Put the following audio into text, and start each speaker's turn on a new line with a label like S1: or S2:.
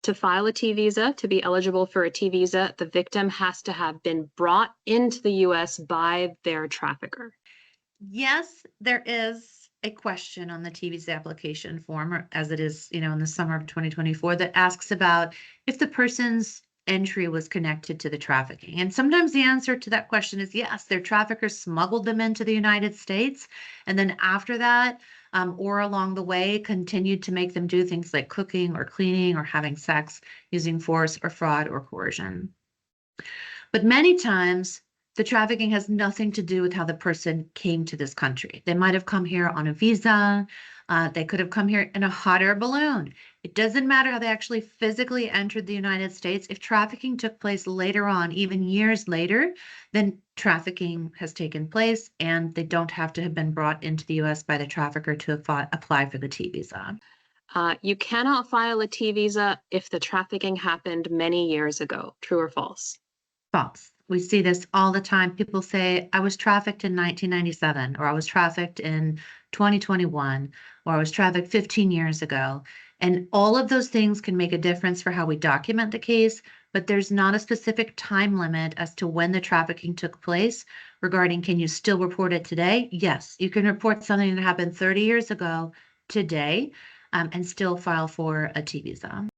S1: To file a T visa, to be eligible for a T visa, the victim has to have been brought into the U.S. by their trafficker.
S2: Yes, there is a question on the T visa application form, or as it is, in the summer of 2024, that asks about if the person's entry was connected to the trafficking. And sometimes the answer to that question is yes, their traffickers smuggled them into the United States. And then after that, or along the way, continued to make them do things like cooking or cleaning or having sex using force or fraud or coercion. But many times, the trafficking has nothing to do with how the person came to this country. They might have come here on a visa. They could have come here in a hot air balloon. It doesn't matter how they actually physically entered the United States. If trafficking took place later on, even years later, then trafficking has taken place and they don't have to have been brought into the US by the trafficker to apply for the T visa.
S1: You cannot file a T visa if the trafficking happened many years ago. True or false?
S2: False. We see this all the time. People say, I was trafficked in 1997, or I was trafficked in 2021, or I was trafficked 15 years ago. And all of those things can make a difference for how we document the case, but there's not a specific time limit as to when the trafficking took place regarding can you still report it today? Yes, you can report something that happened 30 years ago today and still file for a T visa.